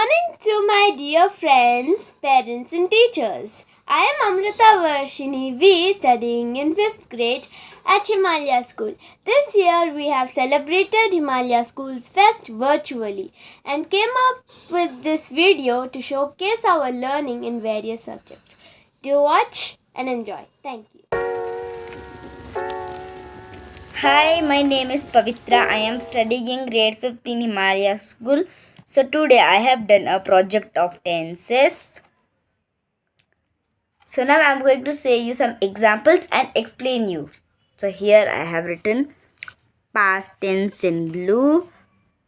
morning to my dear friends, parents and teachers. I am Amrita Varshini V, studying in 5th grade at Himalaya School. This year we have celebrated Himalaya School's fest virtually and came up with this video to showcase our learning in various subjects. Do watch and enjoy. Thank you. Hi, my name is Pavitra. I am studying in grade 5th in Himalaya School. So today I have done a project of tenses. So now I am going to say you some examples and explain you. So here I have written past tense in blue,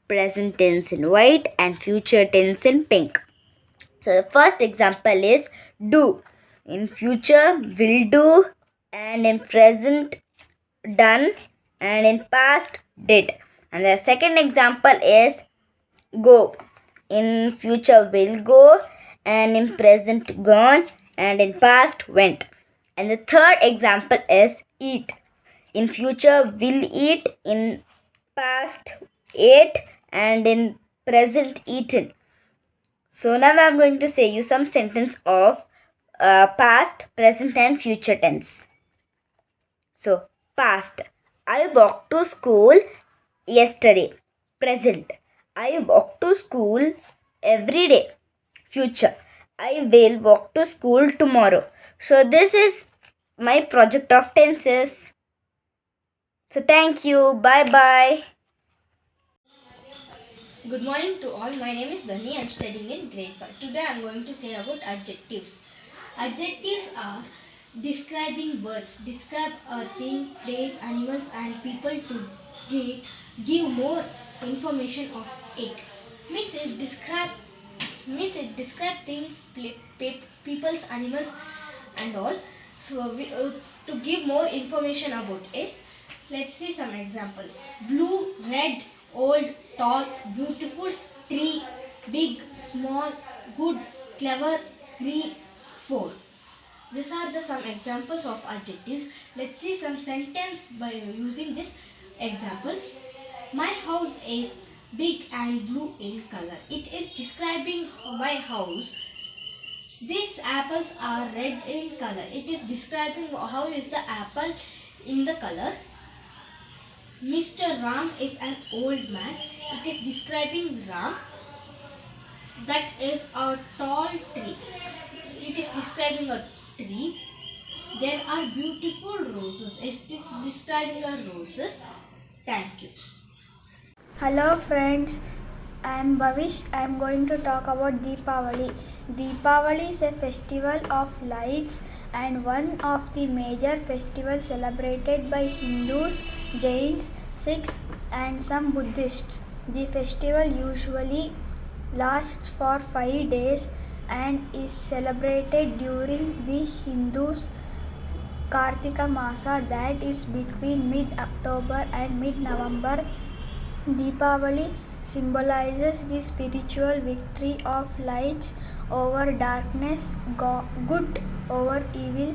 present tense in white and future tense in pink. So the first example is do. In future will do and in present done and in past did. And the second example is go. In future will go and in present gone and in past went. And the third example is eat. In future will eat, in past ate and in present eaten. So now I am going to say you some sentence of past, present and future tense. So past, I walked to school yesterday. Present, I walk to school every day. Future, I will walk to school tomorrow. So this is my project of tenses. So thank you. Bye bye. Good morning to all. My name is Bunny. I am studying in grade 5. Today I am going to say about adjectives. Adjectives are describing words. Describe a thing, place, animals and people to give more information of it. Means it describe things, people's, animals and all. So to give more information about it. Let's see some examples. Blue, red, old, tall, beautiful, tree, big, small, good, clever, green, four. These are the some examples of adjectives. Let's see some sentence by using these examples. My house is big and blue in color. It is describing my house. These apples are red in color. It is describing how is the apple in the color. Mr. Ram is an old man. It is describing Ram. That is a tall tree. It is describing a tree. There are beautiful roses. It is describing a roses. Thank you. Hello friends, I am Bhavish. I am going to talk about Deepavali. Deepavali is a festival of lights and one of the major festivals celebrated by Hindus, Jains, Sikhs and some Buddhists. The festival usually lasts for 5 days and is celebrated during the Hindus' Kartika Masa, that is between mid-October and mid-November. Deepavali symbolizes the spiritual victory of lights over darkness, good over evil,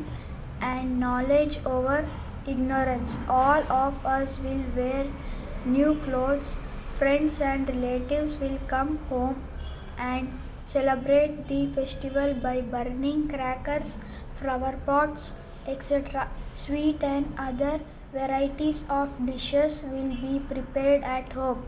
and knowledge over ignorance. All of us will wear new clothes. Friends and relatives will come home and celebrate the festival by burning crackers, flower pots, etc. Sweet and other varieties of dishes will be prepared at home.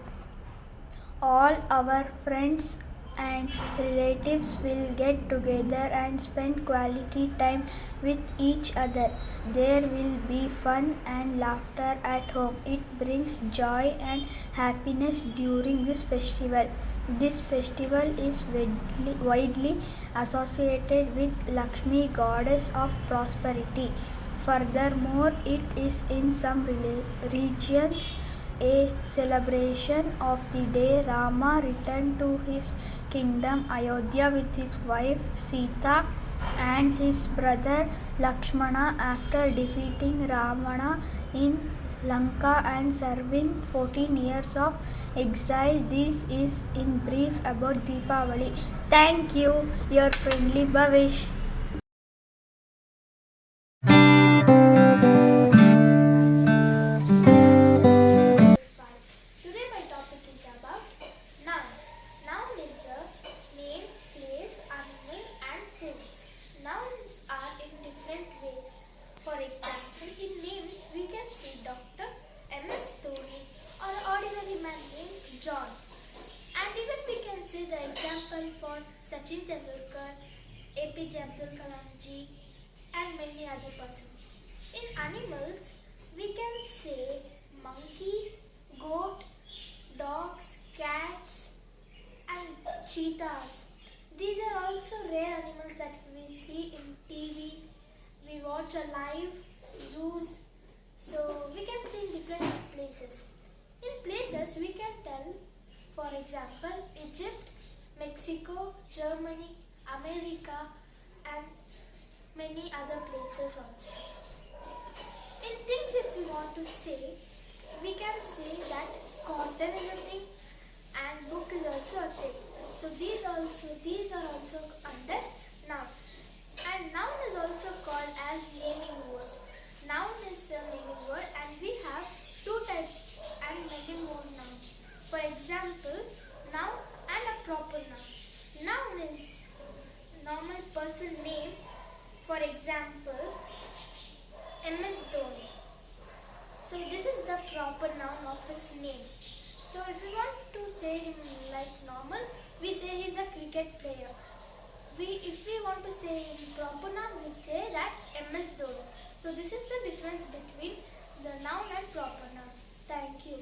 All our friends and relatives will get together and spend quality time with each other. There will be fun and laughter at home. It brings joy and happiness during this festival. This festival is widely associated with Lakshmi, goddess of prosperity. Furthermore, it is in some regions a celebration of the day Rama returned to his kingdom Ayodhya with his wife Sita and his brother Lakshmana after defeating Ravana in Lanka and serving 14 years of exile. This is in brief about Deepavali. Thank you, your friendly Bhavish. Today my topic is about noun. Noun is a example for Sachin Tendulkar, APJ Abdul Kalam ji, and many other persons. In animals, we can say monkey, goat, dogs, cats, and cheetahs. These are also rare animals that we see in TV. We watch a live zoos, so we can see in different places. In places, we can tell, for example, Egypt, Mexico, Germany, America, and many other places also. In things, if we want to say, we can say that cotton is a thing and book is also a thing. So these are also under noun. And noun is also called as naming word. Noun is a naming word, and we have two types and many more nouns. For example, noun and a proper noun. Noun is normal person name. For example, MS Dhoni. So this is the proper noun of his name. So if we want to say him like normal, we say he's a cricket player. If we want to say him proper noun, we say that MS Dhoni. So this is the difference between the noun and proper noun. Thank you.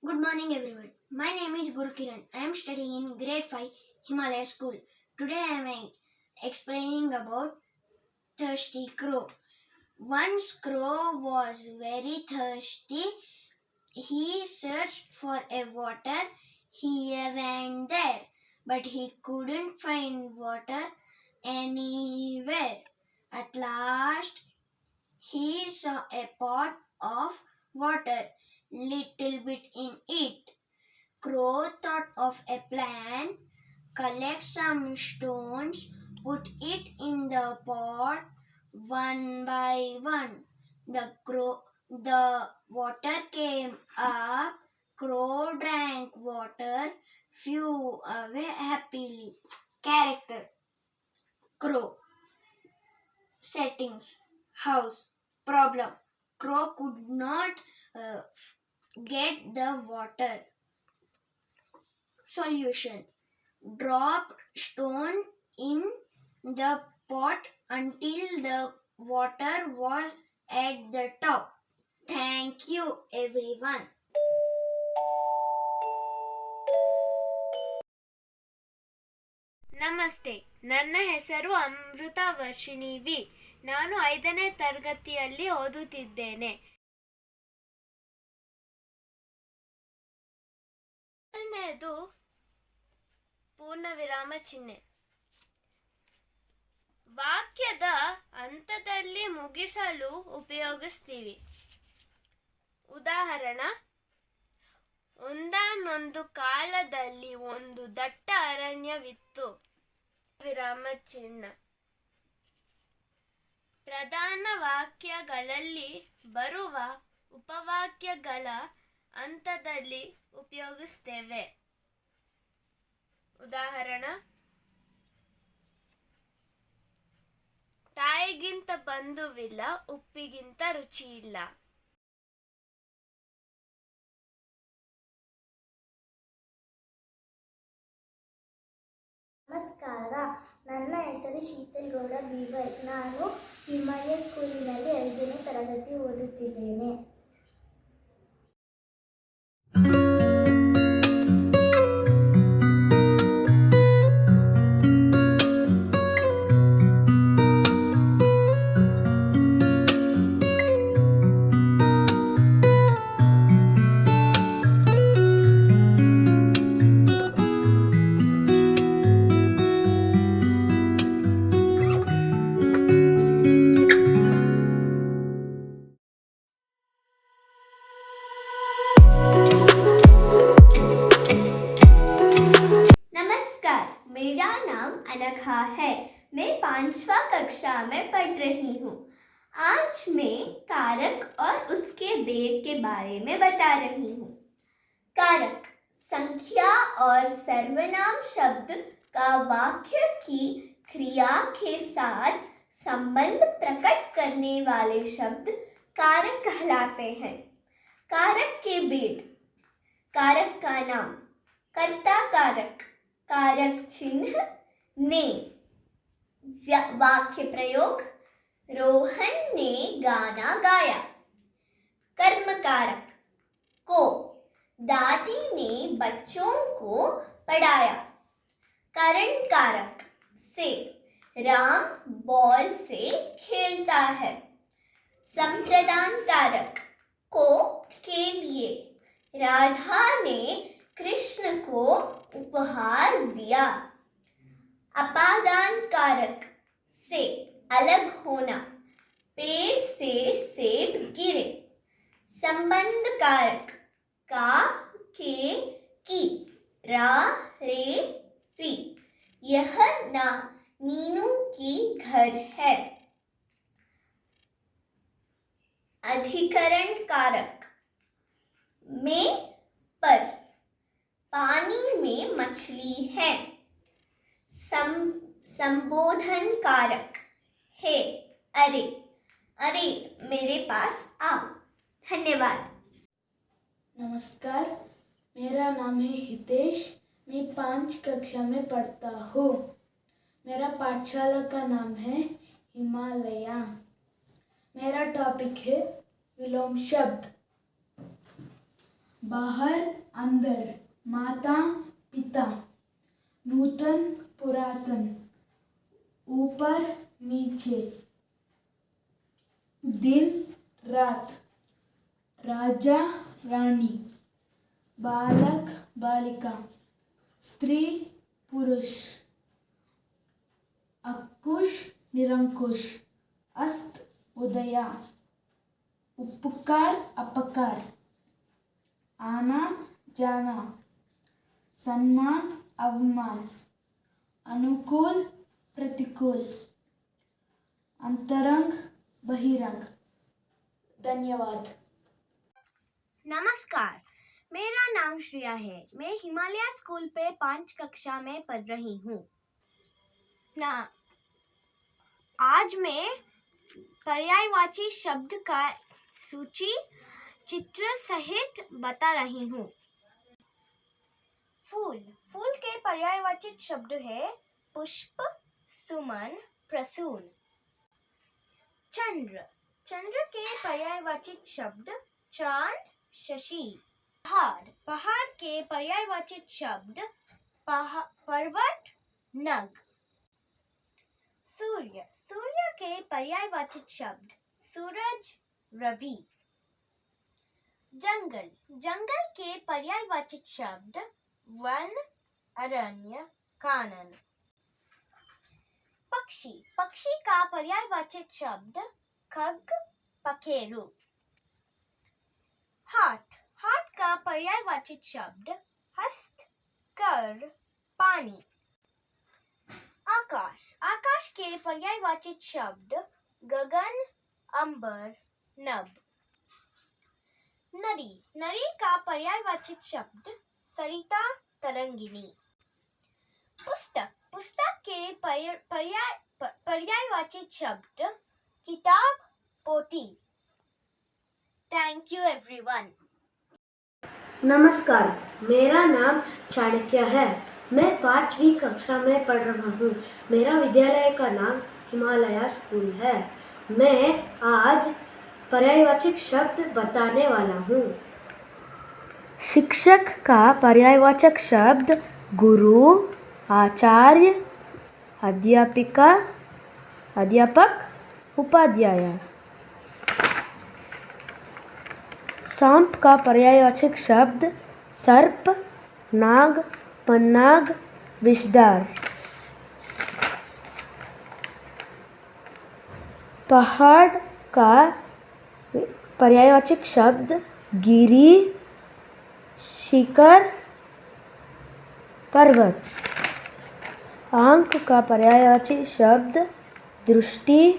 Good morning everyone. My name is Guru Kiran. I am studying in grade 5 Himalaya School. Today I am explaining about thirsty crow. Once crow was very thirsty. He searched for a water here and there, but he couldn't find water anywhere. At last he saw a pot of water, little bit in it. Crow thought of a plan, collect some stones, put it in the pot one by one. The water came up, crow drank water, flew away happily. Character: crow. Settings: house. Problem: crow could not get the water. Solution: drop stone in the pot until the water was at the top. Thank you everyone. ನಮಸ್ತೆ, ನನ್ನ ಹೆಸರು ಅಮೃತ Varshini V. ನಾನು 5ನೇ ತರಗತಿಯಲ್ಲಿ ಓದುತ್ತಿದ್ದೇನೆ. ಮೊದಲನೆಯದು ಪೂರ್ಣ ವಿರಾಮ ಚಿಹ್ನೆ. ವಾಕ್ಯದ ಹಂತದಲ್ಲಿ ಮುಗಿಸಲು ಉಪಯೋಗಿಸ್ತೀವಿ. ಉದಾಹರಣೆ: ಒಂದಾನೊಂದು ಕಾಲದಲ್ಲಿ ಒಂದು ದಟ್ಟ ಅರಣ್ಯವಿತ್ತು. ವಿರಾಮ ಚಿಹ್ನೆ. ಪ್ರಧಾನ ವಾಕ್ಯಗಳಲ್ಲಿ ಬರುವ ಉಪವಾಕ್ಯಗಳ ಹಂತದಲ್ಲಿ ಉಪಯೋಗಿಸ್ತೇವೆ. ಉದಾಹರಣೆ: ತಾಯಿಗಿಂತ ಬಂಧುವಿಲ್ಲ, ಉಪ್ಪಿಗಿಂತ ರುಚಿಯಿಲ್ಲ. ನಮಸ್ಕಾರ, ನನ್ನ ಹೆಸರು ಶೀತಲ್ಗೌಡ ಬೀವೈ. ನಾನು ಹಿಮಾಲಯ ಸ್ಕೂಲಿನಲ್ಲಿ 5ನೇ ತರಗತಿ ಓದುತ್ತಿದ್ದೇನೆ. मेरा नाम अनघा है। मैं 5वीं कक्षा में पढ़ रही हूँ। आज मैं कारक और उसके भेद के बारे में बता रही हूँ। कारक संख्या और सर्वनाम शब्द का वाक्य की क्रिया के साथ संबंध प्रकट करने वाले शब्द कारक कहलाते हैं। कारक के भेद: कारक का नाम, कर्ता कारक, कारक चिन्ह ने। वाक्य प्रयोग, रोहन ने गाना गाया। कर्म कारक, को, दादी ने बच्चों को पढ़ाया। कारण कारक, से, राम बॉल से खेलता है। संप्रदान कारक, को, के लिए, राधा ने कृष्ण को उपहार दिया। अपादान कारक, से, अलग होना, पेड़ से सेब गिरे। संबंध कारक, का, के, की, रा, रे, री, यह ना नीनू की घर है। अधिकरण कारक, में, पर, पानी में मछली है। संबोधन कारक, हे, अरे, अरे मेरे पास आओ। धन्यवाद। नमस्कार, मेरा नाम है हितेश। मैं 5 कक्षा में पढ़ता हूँ। मेरा पाठशाला का नाम है हिमालया। मेरा टॉपिक है विलोम शब्द। बाहर, अंदर, माता, पिता, नूतन, पुरातन, ऊपर, नीचे, दिन, रात, राजा, रानी, बालक, बालिका, स्त्री, पुरुष, अंकुश, निरंकुश, अस्त, उदय, उपकार, अपकार, आना, जाना, सम्मान, अवमान, अनुकूल, प्रतिकूल, अंतरंग, बहिरंग। धन्यवाद। नमस्कार, मेरा नाम श्रेया है। मैं हिमालय स्कूल पे 5 कक्षा में पढ़ रही हूँ। आज मैं पर्यायवाची शब्द का सूची चित्र सहित बता रही हूँ। फूल, फूल के पर्यायवाची शब्द है पुष्प, सुमन, प्रसून। चंद्र, चंद्र के पर्यायवाची शब्द चांद, शशि। पहाड़, पहाड़ के पर्यायवाची शब्द पर्वत, नग। सूर्य, सूर्य के पर्यायवाची शब्द सूरज, रवि। जंगल, जंगल के पर्यायवाची शब्द वन, अरण्य, कानन। पक्षी, पक्षी का पर्यायवाची शब्द खग, पखेरु। हाथ, हाथ का पर्यायवाची शब्द हस्त, कर, पानी। आकाश, आकाश के पर्यायवाची शब्द गगन, अंबर, नभ। नदी, नदी का पर्यायवाची शब्द सरिता, तरंगिनी। पुस्तक, पुस्तक के पर्यायवाची शब्द किताब, पोथी। Thank you everyone. नमस्कार, मेरा नाम चाणक्य है। मैं 5वीं कक्षा में पढ़ रहा हूँ। मेरा विद्यालय का नाम हिमालय स्कूल है। मैं आज पर्यायवाचक शब्द बताने वाला हूँ। शिक्षक का पर्यायवाचक शब्द गुरु, आचार्य, अध्यापिका, अध्यापक, उपाध्याय। सांप का पर्यायवाचक शब्द सर्प, नाग, पन्नाग, विषधर। पहाड़ का पर्यायवाचक शब्द गिरी, शिखर, पर्वत। आंख का पर्यायवाची शब्द दृष्टि,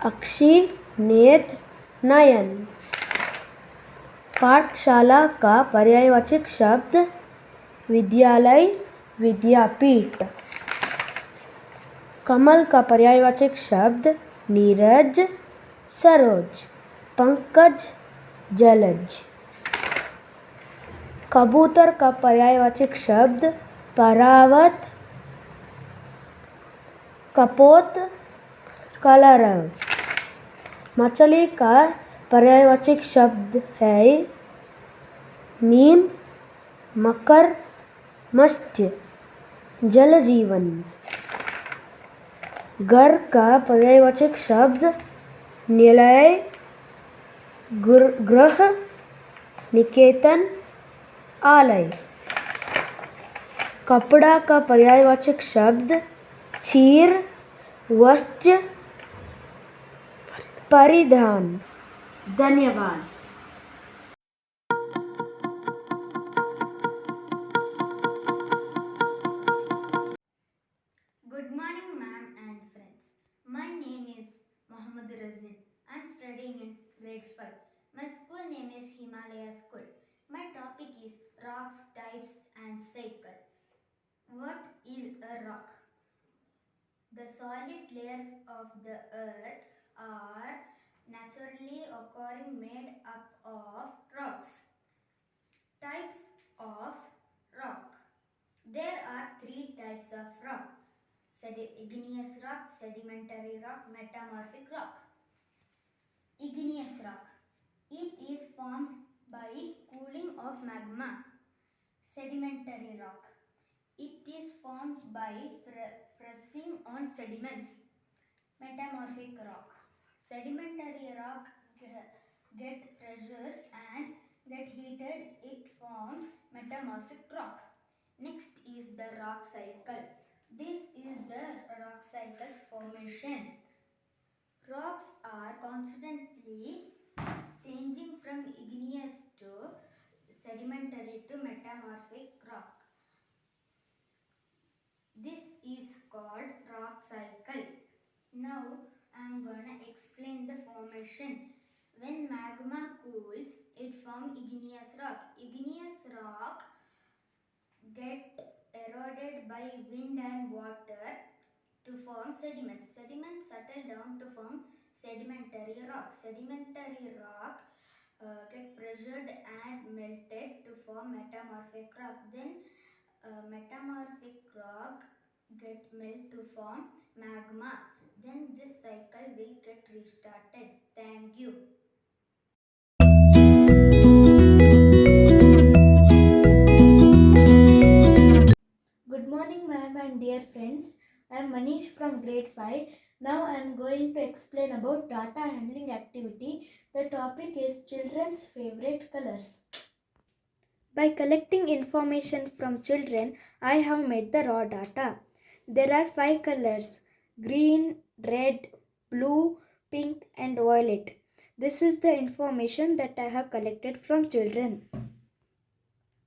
अक्षि, नेत्र, नयन। पाठशाला का पर्यायवाचक शब्द विद्यालय, विद्यापीठ। कमल का पर्यायवाचक शब्द नीरज, सरोज, पंकज, जलज। कबूतर का पर्यायवाचक शब्द परावत, कपोत, कलरव। मछली का पर्यायवाचक शब्द है मीन, मकर, मत्स्य, जल जीवन। घर का पर्यायवाचक शब्द निलय, गृह, निकेतन, आलय। कपड़ा का पर्यायवाचक शब्द चीर, वस्त्र, परिधान। धन्यवाद। Good morning, ma'am and friends. My name is Mohammad Razin. I'm studying in grade 5. My school name is Himalaya School. My topic is rocks, types, and cycle. What is a rock? The solid layers of the earth are naturally occurring made up of rocks. Types of rock. There are 3 types of rock: igneous rock, sedimentary rock, metamorphic rock. Igneous rock. It is formed by cooling of magma. Sedimentary rock. It is formed by pressing on sediments. Metamorphic rock. Sedimentary rock get pressure and get heated. It forms metamorphic rock. Next is the rock cycle. This is the rock cycle's formation. Rocks are constantly changing from igneous to sedimentary to metamorphic rock. This is called rock cycle. Now I am gonna explain the formation. When magma cools, it forms igneous rock. Igneous rock get eroded by wind and water to form sediments. Sediments settle down to form sedimentary rock. Sedimentary rock get pressured and melted to form metamorphic rock. Then metamorphic rock get melt to form magma. Then this cycle will get restarted. Thank you. Good morning, ma'am and dear friends. I am Manish from grade 5. Now I am going to explain about data handling activity. The topic is children's favorite colors. By collecting information from children, I have made the raw data. There are 5 colors: green, red, blue, pink and violet. This is the information that I have collected from children.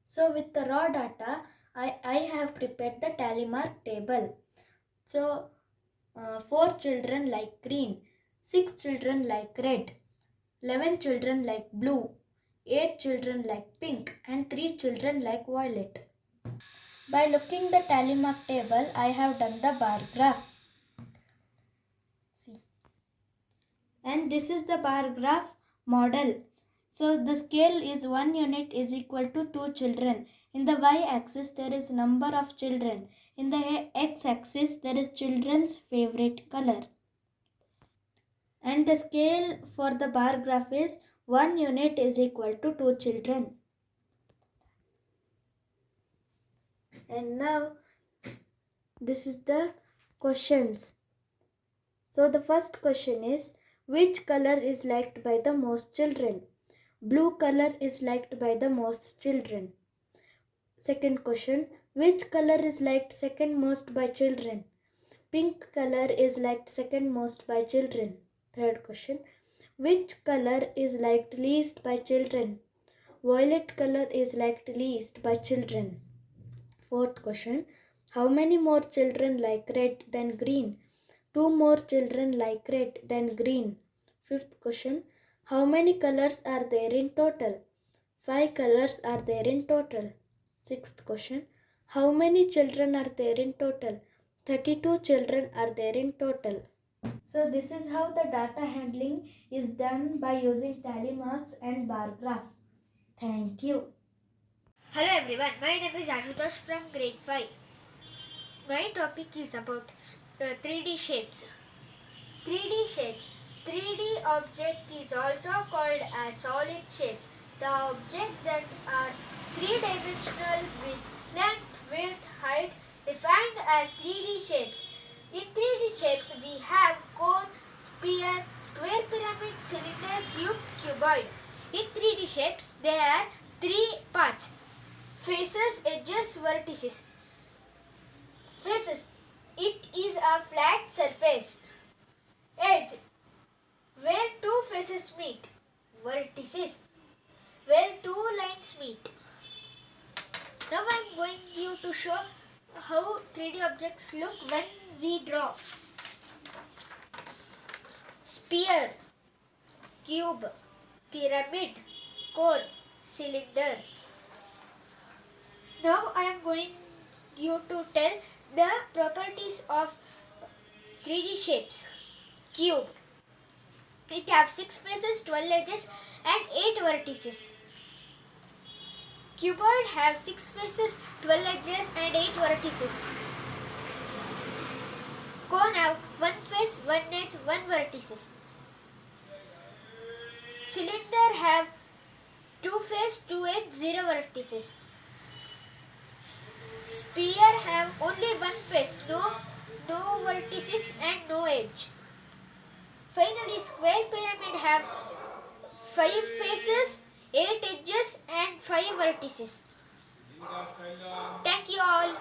So with the raw data, I have prepared the tally mark table. So 4 children like green, 6 children like red, 11 children like blue, 8 children like pink and 3 children like violet. By looking the tally mark table, I have done the bar graph. See. And this is the bar graph model. So the scale is 1 unit is equal to 2 children. In the y-axis there is number of children. In the x-axis there is children's favorite color. And the scale for the bar graph is 1 unit is equal to 2 children. And now this is the questions. So the first question is, which color is liked by the most children? Blue color is liked by the most children. Second question, which color is liked second most by children? Pink color is liked second most by children. Third question, which color is liked least by children? Violet color is liked least by children. Fourth question, how many more children like red than green? 2 more children like red than green. Fifth question, how many colors are there in total? 5 colors are there in total. Sixth question, how many children are there in total? 32 children are there in total. So this is how the data handling is done by using tally marks and bar graph. Thank you. Hello everyone, my name is Ashutosh from grade 5. My topic is about 3D shapes. 3D shapes. 3D object is also called as solid shapes. The objects that are three-dimensional with length, width, height defined as 3D shapes. In 3D shapes we have cone, sphere, square, pyramid, cylinder, cube, cuboid. In 3D shapes there are three parts: faces, edges, vertices. Faces. It is a flat surface. Edge. Where two faces meet. Vertices. Where two lines meet. Now I am going you to show how 3D objects look when we draw. Sphere, cube, pyramid, cone, cylinder. Now I am going you to tell the properties of 3D shapes. Cube. It has 6 faces, 12 edges and 8 vertices. Cuboid have 6 faces, 12 edges and 8 vertices. Cone have 1 face, 1 edge, 1 vertices. Cylinder have 2 face, 2 edge, 0 vertices. Sphere have only 1 face, no vertices and no edge. Finally, square pyramid have 5 faces, 8 edges and 5 vertices. Thank you all.